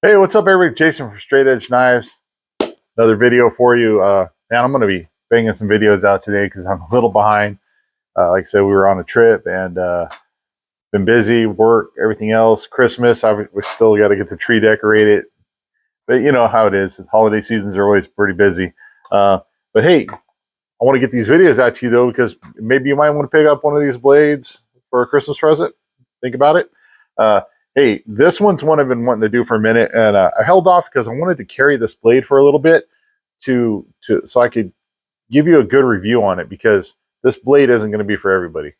Hey, what's up, everybody? Jason from Straight Edge Knives. Another video for you. Man, I'm going to be banging some videos out today because I'm a little behind. Like I said, we were on a trip and been busy, work, everything else. Christmas, we still got to get the tree decorated. But you know how it is. Holiday seasons are always pretty busy. But hey, I want to get these videos out to you, though, because maybe you might want to pick up one of these blades for a Christmas present. Think about it. Uh, hey, this one's one I've been wanting to do for a minute, and I held off because I wanted to carry this blade for a little bit so I could give you a good review on it, because this blade isn't going to be for everybody.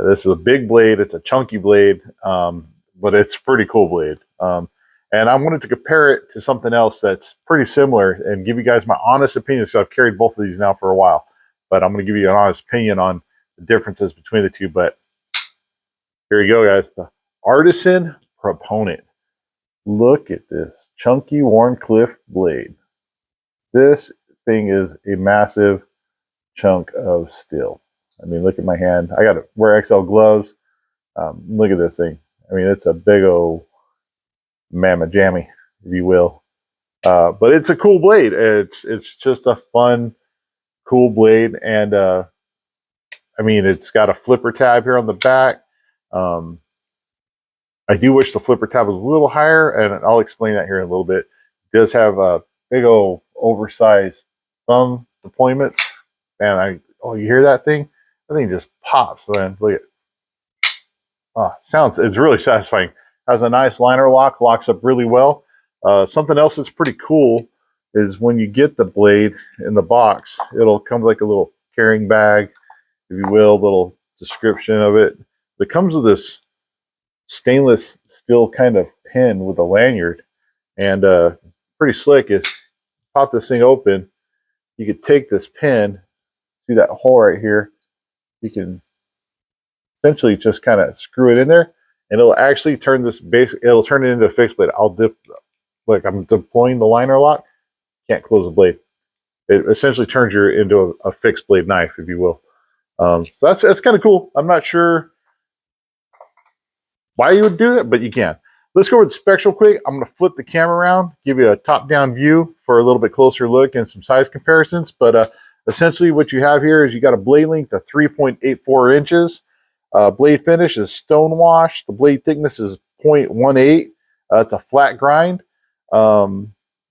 This is a big blade. It's a chunky blade, but it's a pretty cool blade. And I wanted to compare it to something else that's pretty similar and give you guys my honest opinion. So I've carried both of these now for a while, but I'm going to give you an honest opinion on the differences between the two. But here you go, guys. The Artisan Proponent. Look at this chunky Warncliffe blade. This thing is a massive chunk of steel. I mean, look at my hand. I got to wear XL gloves. Look at this thing. I mean, it's a big old mamma jammy, if you will. But it's a cool blade. It's just a fun, cool blade. And I mean, it's got a flipper tab here on the back. I do wish the flipper tab was a little higher, and I'll explain that here in a little bit. It does have a big old oversized thumb deployments. Man, you hear that thing? That thing just pops, man. Look at it's really satisfying. Has a nice liner lock, locks up really well. Something else that's pretty cool is when you get the blade in the box, it'll come like a little carrying bag, if you will, little description of it. It comes with this stainless steel kind of pin with a lanyard, and pretty slick is pop this thing open. You could take this pin, see that hole right here, you can essentially just kind of screw it in there, and it'll actually turn it'll turn it into a fixed blade. Like I'm deploying the liner lock, can't close the blade. It essentially turns you into a fixed blade knife, if you will. So that's kind of cool. I'm not sure why you would do that, but you can. Let's go over the specs real quick. I'm going to flip the camera around, give you a top-down view for a little bit closer look and some size comparisons. But essentially what you have here is you got a blade length of 3.84 inches. Blade finish is stone wash. The blade thickness is 0.18. It's a flat grind. The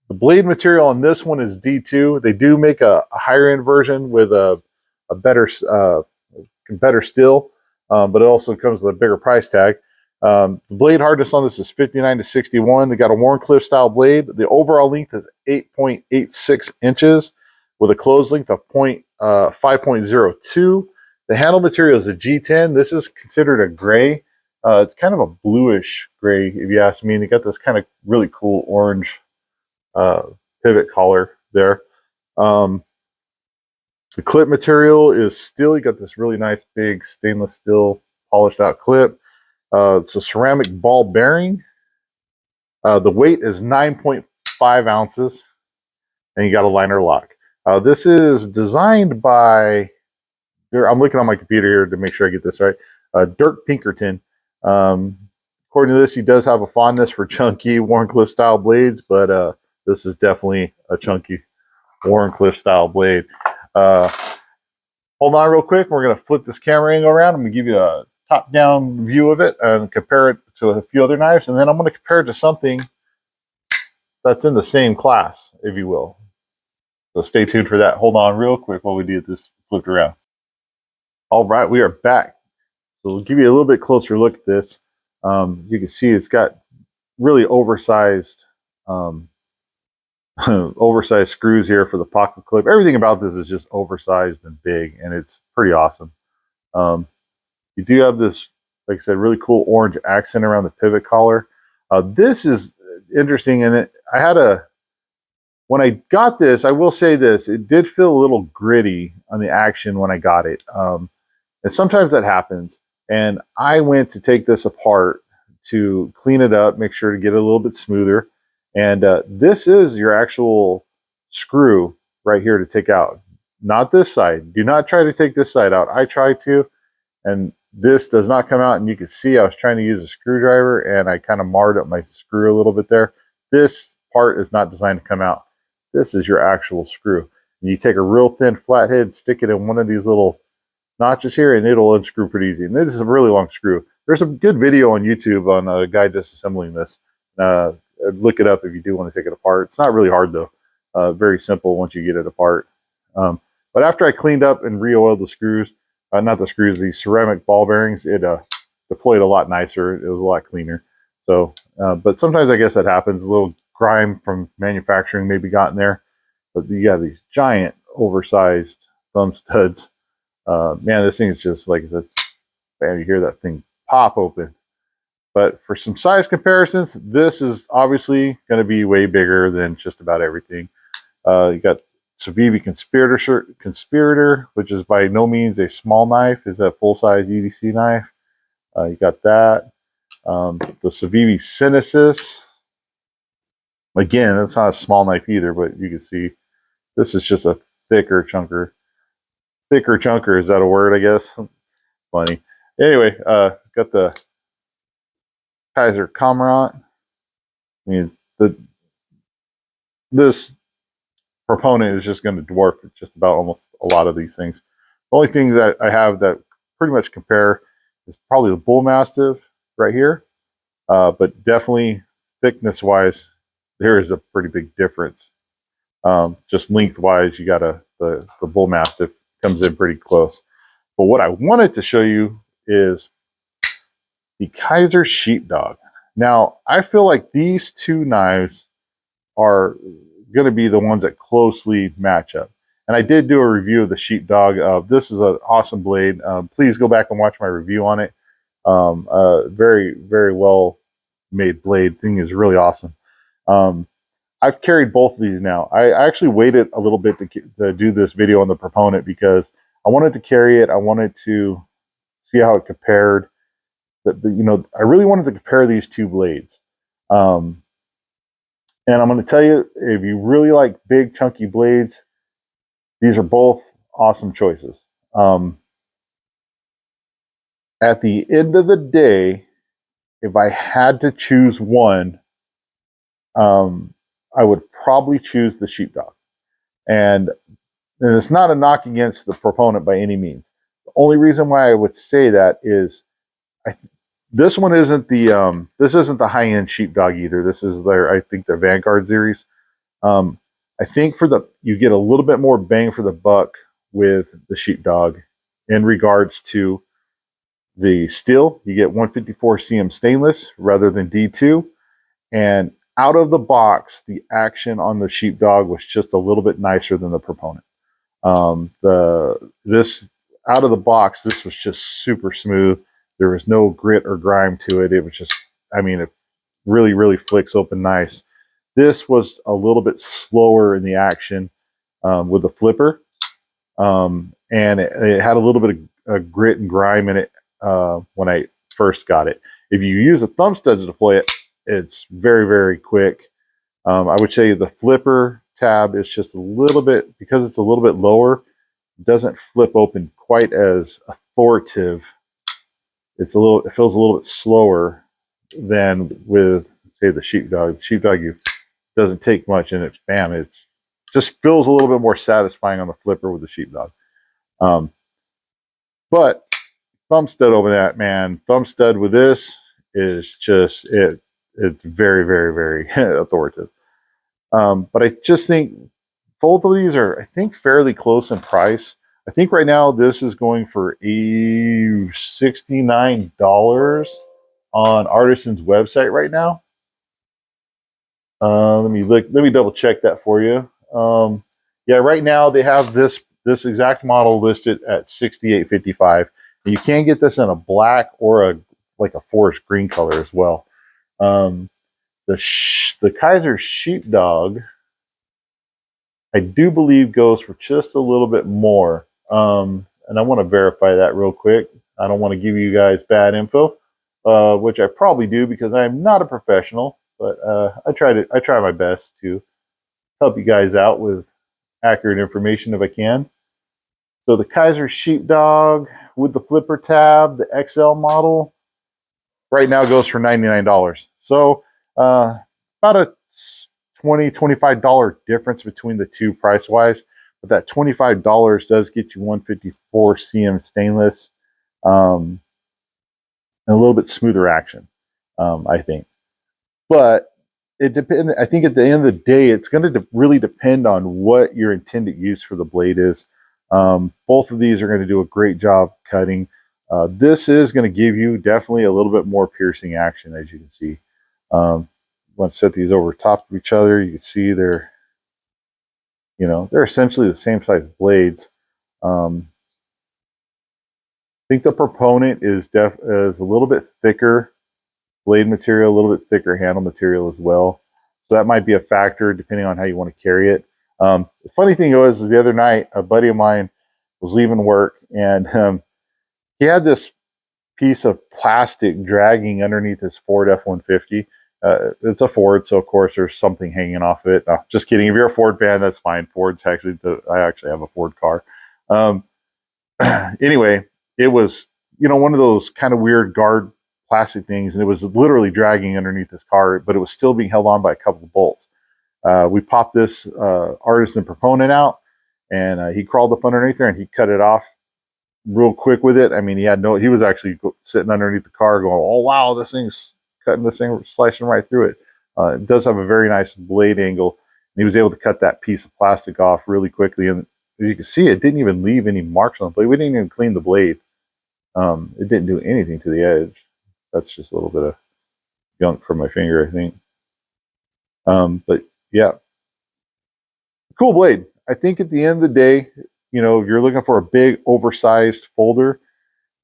blade material on this one is D2. They do make a higher end version with a better steel, but it also comes with a bigger price tag. The blade hardness on this is 59 to 61. They got a Warncliffe style blade. The overall length is 8.86 inches with a closed length of 5.02. The handle material is a G10. This is considered a gray. It's kind of a bluish gray, if you ask me. And they got this kind of really cool orange pivot collar there. The clip material is steel. You got this really nice big stainless steel polished out clip. It's a ceramic ball bearing. The weight is 9.5 ounces, and you got a liner lock. This is designed by, I'm looking on my computer here to make sure I get this right, Dirk Pinkerton. According to this, he does have a fondness for chunky Warncliffe style blades, but this is definitely a chunky Warncliffe style blade. Hold on real quick. We're going to flip this camera angle around. I'm going to give you a top-down view of it and compare it to a few other knives, and then I'm going to compare it to something that's in the same class, if you will. So stay tuned for that. Hold on real quick while we do this flipped around. All right, we are back. So we'll give you a little bit closer look at this. You can see it's got really oversized oversized screws here for the pocket clip. Everything about this is just oversized and big, and it's pretty awesome. You do have this, like I said, really cool orange accent around the pivot collar. This is interesting, and when I got this, I will say this, it did feel a little gritty on the action when I got it. And sometimes that happens. And I went to take this apart to clean it up, make sure to get it a little bit smoother. And this is your actual screw right here to take out. Not this side. Do not try to take this side out. I tried to, and this does not come out. And you can see I was trying to use a screwdriver, and I kind of marred up my screw a little bit there. this part is not designed to come out. This is your actual screw. And you take a real thin flathead, stick it in one of these little notches here, and it'll unscrew pretty easy. And this is a really long screw. There's a good video on YouTube on a guy disassembling this. Look it up if you do want to take it apart. It's not really hard though. Very simple once you get it apart. But after I cleaned up and re-oiled the screws, not the screws, the ceramic ball bearings, it deployed a lot nicer. It was a lot cleaner. So, but sometimes I guess that happens. A little grime from manufacturing maybe got in there. But you have these giant, oversized thumb studs. Man, this thing is just like I said, man, you hear that thing pop open. But for some size comparisons, this is obviously going to be way bigger than just about everything. You got Civivi Conspirator, which is by no means a small knife. It's a full-size EDC knife. You got that. The Civivi Synesis. Again, it's not a small knife either, but you can see this is just a thicker chunker. Thicker chunker, is that a word, I guess? Funny. Anyway, got the Kaiser Comrant. I mean, this Proponent is just going to dwarf just about almost a lot of these things. The only thing that I have that pretty much compare is probably the Bull Mastiff right here. But definitely thickness-wise, there is a pretty big difference. Just lengthwise, you got the Bull Mastiff comes in pretty close. But what I wanted to show you is the Kaiser Sheepdog. Now, I feel like these two knives are going to be the ones that closely match up. And I did do a review of the Sheepdog. This is an awesome blade. Please go back and watch my review on it. Very, very well made blade. Thing is really awesome. I've carried both of these now. I actually waited a little bit to do this video on the Proponent because I wanted to carry it. I wanted to see how it compared. You know, I really wanted to compare these two blades. And I'm going to tell you, if you really like big, chunky blades, these are both awesome choices. At the end of the day, if I had to choose one, I would probably choose the Sheepdog. And it's not a knock against the Proponent by any means. The only reason why I would say that is this one isn't the high-end Sheepdog either. This is I think their Vanguard series. I think you get a little bit more bang for the buck with the Sheepdog in regards to the steel. You get 154 cm stainless rather than D2, and out of the box, the action on the Sheepdog was just a little bit nicer than the Proponent. This out of the box, this was just super smooth. There was no grit or grime to it. It was just, I mean, it really, really flicks open nice. This was a little bit slower in the action with the flipper. And it had a little bit of grit and grime in it when I first got it. If you use the thumb studs to deploy it, it's very, very quick. I would say the flipper tab is just a little bit, because it's a little bit lower, doesn't flip open quite as authoritative. It feels a little bit slower than with, say, the Sheepdog. The Sheepdog doesn't take much, and bam, it's just feels a little bit more satisfying on the flipper with the Sheepdog. But thumb stud over that, man, thumb stud with this is just it's very, very, very authoritative. But I just think both of these are, I think, fairly close in price. I think right now this is going for $69 on Artisan's website right now. Let me double check that for you. Yeah, right now they have this exact model listed at $68.55. And you can get this in a black or like a forest green color as well. The Kaiser Sheepdog, I do believe, goes for just a little bit more. And I want to verify that real quick. I don't want to give you guys bad info, which I probably do because I'm not a professional, but I try my best to help you guys out with accurate information if I can. So the Kaiser Sheepdog with the flipper tab, the XL model, right now goes for $99. So about a $20–25 difference between the two price wise, but that $25 does get you 154 cm stainless, and a little bit smoother action, I think. But it depends. I think at the end of the day, it's going to really depend on what your intended use for the blade is. Both of these are going to do a great job cutting. This is going to give you definitely a little bit more piercing action, as you can see. Want to set these over top of each other. You can see they're essentially the same size blades. I think the Proponent is a little bit thicker blade material, a little bit thicker handle material as well. So that might be a factor depending on how you want to carry it. The funny thing was, is the other night, a buddy of mine was leaving work, and he had this piece of plastic dragging underneath his Ford F-150. It's a Ford, so of course there's something hanging off of it. No, just kidding. If you're a Ford fan, that's fine. I actually have a Ford car. Anyway, it was, one of those kind of weird guard plastic things, and it was literally dragging underneath his car, but it was still being held on by a couple of bolts. We popped this Artisan Proponent out, and he crawled up underneath there and he cut it off real quick with it. I mean, he was actually sitting underneath the car going, oh wow, this thing's cutting this thing, slicing right through it. It does have a very nice blade angle, and he was able to cut that piece of plastic off really quickly. And as you can see, it didn't even leave any marks on the blade. We didn't even clean the blade. It didn't do anything to the edge. That's just a little bit of gunk from my finger, I think. But yeah, cool blade. I think at the end of the day, if you're looking for a big, oversized folder,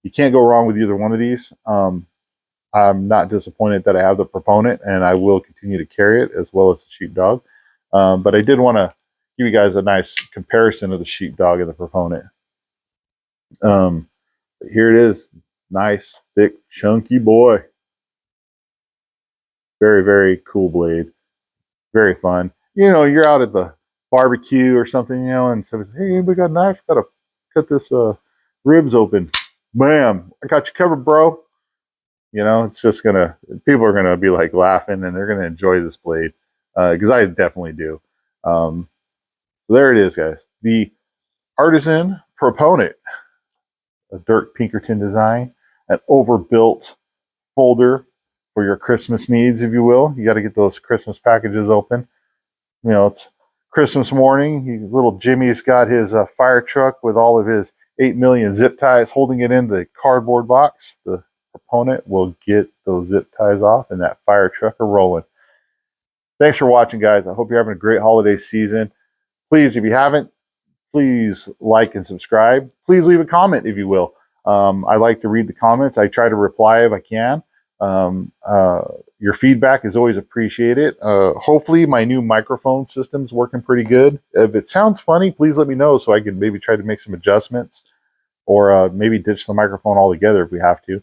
you can't go wrong with either one of these. I'm not disappointed that I have the Proponent, and I will continue to carry it as well as the Sheepdog. But I did want to give you guys a nice comparison of the Sheepdog and the Proponent. But here it is. Nice, thick, chunky boy. Very, very cool blade. Very fun. You're out at the barbecue or something, and somebody says, hey, anybody got a knife? Got to cut this ribs open. Bam! I got you covered, bro. It's just people are gonna be like laughing, and they're gonna enjoy this blade, because I definitely do. So there it is, guys. The Artisan Proponent, a Dirk Pinkerton design, an overbuilt folder for your Christmas needs, if you will. You got to get those Christmas packages open. It's Christmas morning. Little Jimmy's got his fire truck with all of his 8 million zip ties holding it in the cardboard box. The Proponent will get those zip ties off, and that fire truck are rolling. Thanks for watching, guys. I hope you're having a great holiday season. Please, if you haven't, please like and subscribe. Please leave a comment, if you will. I like to read the comments. I try to reply if I can. Your feedback is always appreciated. Hopefully my new microphone system's working pretty good. If it sounds funny, please let me know so I can maybe try to make some adjustments, or maybe ditch the microphone altogether if we have to.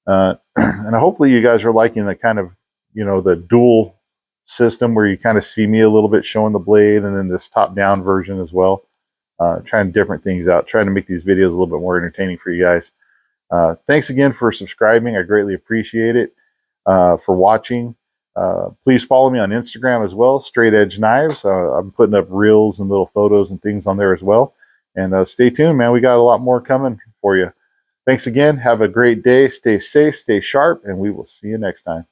And hopefully you guys are liking the kind of, the dual system where you kind of see me a little bit showing the blade, and then this top-down version as well. Trying different things out, trying to make these videos a little bit more entertaining for you guys. Thanks again for subscribing. I greatly appreciate it. For watching. Please follow me on Instagram as well, Straight Edge Knives. I'm putting up reels and little photos and things on there as well. And stay tuned, man. We got a lot more coming for you. Thanks again. Have a great day. Stay safe, stay sharp, and we will see you next time.